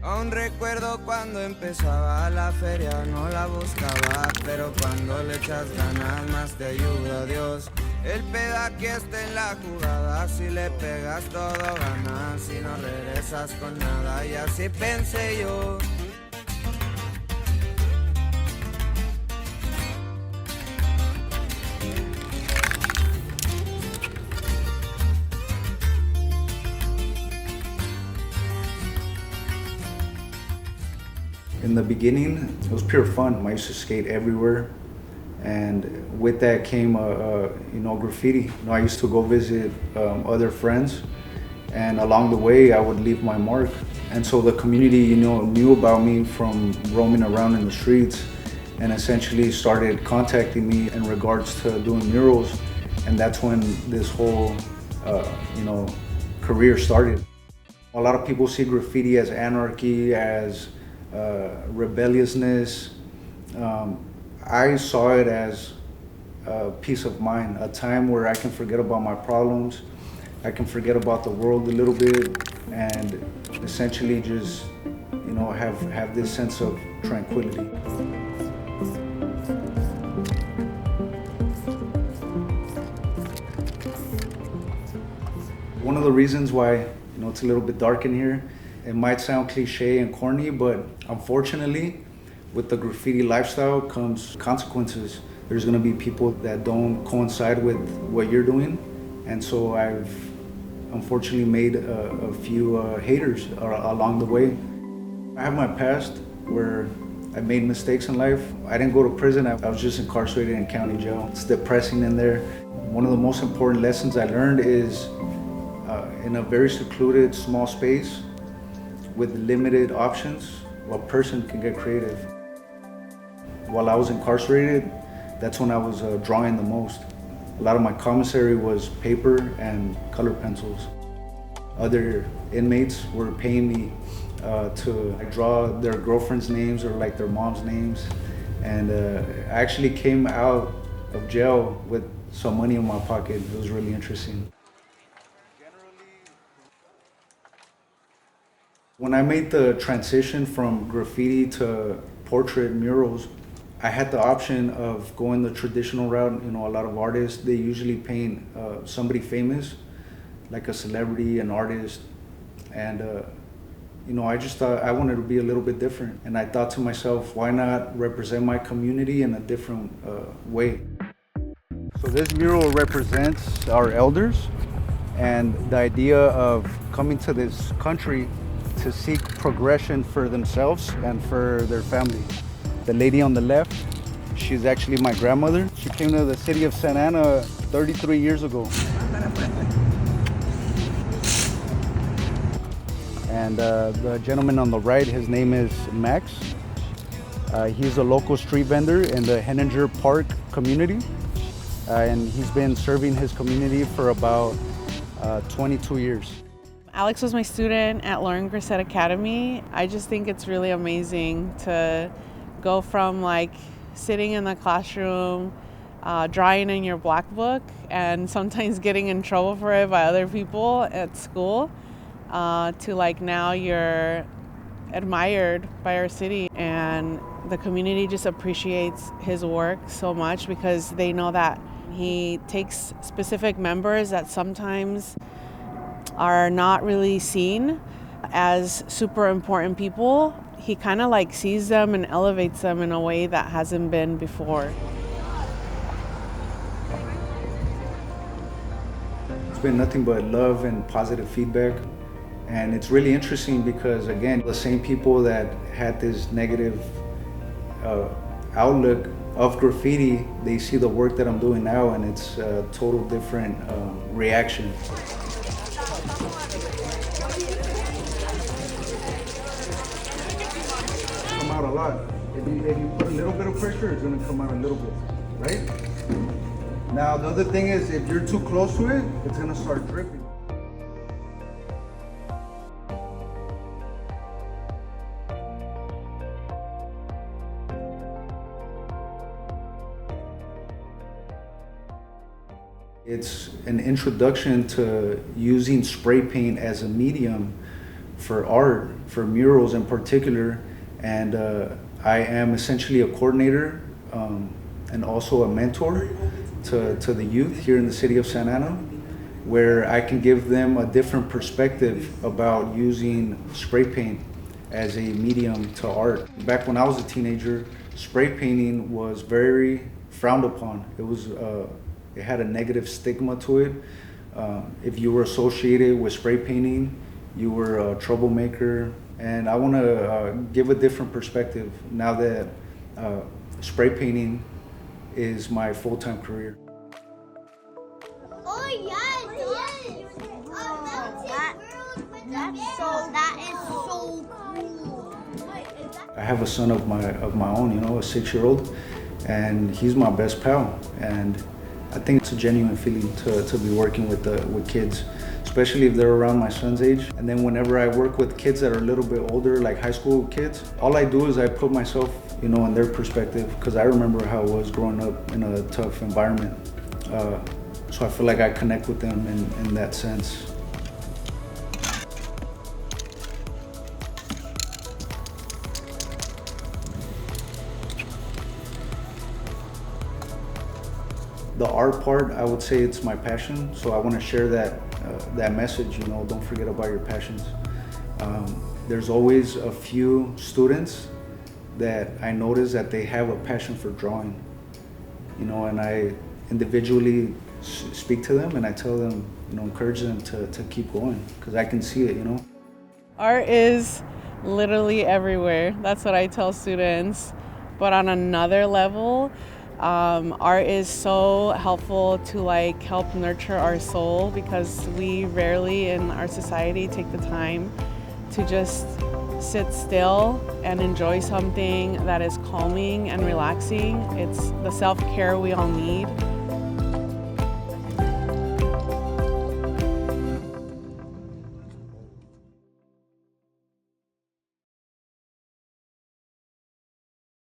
Aún recuerdo cuando empezaba la feria, no la buscaba, pero cuando le echas ganas más te ayuda Dios. El peda que está en la jugada, si le pegas todo ganas, si no regresas con nada, y así pensé yo. In the beginning, it was pure fun. I used to skate everywhere, and with that came graffiti. I used to go visit other friends, and along the way, I would leave my mark. And so the community, knew about me from roaming around in the streets, and essentially started contacting me in regards to doing murals, and that's when this whole, career started. A lot of people see graffiti as anarchy, as rebelliousness. I saw it as peace of mind, a time where I can forget about my problems, I can forget about the world a little bit, and essentially just, have this sense of tranquility. One of the reasons why, it's a little bit dark in here, it might sound cliche and corny, but unfortunately, with the graffiti lifestyle comes consequences. There's gonna be people that don't coincide with what you're doing, and so I've unfortunately made a few haters along the way. I have my past where I made mistakes in life. I didn't go to prison, I was just incarcerated in county jail. It's depressing in there. One of the most important lessons I learned is in a very secluded, small space with limited options, a person can get creative. While I was incarcerated, that's when I was drawing the most. A lot of my commissary was paper and color pencils. Other inmates were paying me to draw their girlfriend's names or like their mom's names. And I actually came out of jail with some money in my pocket. It was really interesting. When I made the transition from graffiti to portrait murals, I had the option of going the traditional route. A lot of artists, they usually paint somebody famous, like a celebrity, an artist. And, I just thought I wanted to be a little bit different. And I thought to myself, why not represent my community in a different way? So this mural represents our elders and the idea of coming to this country to seek progression for themselves and for their family. The lady on the left, she's actually my grandmother. She came to the city of Santa Ana 33 years ago. And the gentleman on the right, his name is Max. He's a local street vendor in the Henninger Park community. And he's been serving his community for about 22 years. Alex was my student at Lauren Grissett Academy. I just think it's really amazing to go from sitting in the classroom, drawing in your black book, and sometimes getting in trouble for it by other people at school, to now you're admired by our city, and the community just appreciates his work so much because they know that he takes specific members that sometimes are not really seen as super important people. He kind of sees them and elevates them in a way that hasn't been before. It's been nothing but love and positive feedback. And it's really interesting because, again, the same people that had this negative outlook of graffiti, they see the work that I'm doing now, and it's a total different reaction. Come out a lot. If you put a little bit of pressure, it's gonna come out a little bit, right? Now the other thing is, if you're too close to it, it's gonna start dripping. It's an introduction to using spray paint as a medium for art, for murals in particular, and I am essentially a coordinator and also a mentor to the youth here in the city of Santa Ana, where I can give them a different perspective about using spray paint as a medium to art. Back when I was a teenager, spray painting was very frowned upon. It had a negative stigma to it. If you were associated with spray painting, you were a troublemaker. And I want to give a different perspective now that spray painting is my full-time career. Oh yeah, it does. That is so cool. I have a son of my own, a 6-year-old, and he's my best pal. And I think it's a genuine feeling to be working with kids, especially if they're around my son's age. And then whenever I work with kids that are a little bit older, like high school kids, all I do is I put myself, in their perspective, because I remember how it was growing up in a tough environment. So I feel like I connect with them in that sense. The art part, I would say it's my passion. So I want to share that message, don't forget about your passions. There's always a few students that I notice that they have a passion for drawing, and I individually speak to them and I tell them, encourage them to keep going, because I can see it, Art is literally everywhere. That's what I tell students. But on another level, art is so helpful to help nurture our soul, because we rarely in our society take the time to just sit still and enjoy something that is calming and relaxing. It's the self-care we all need.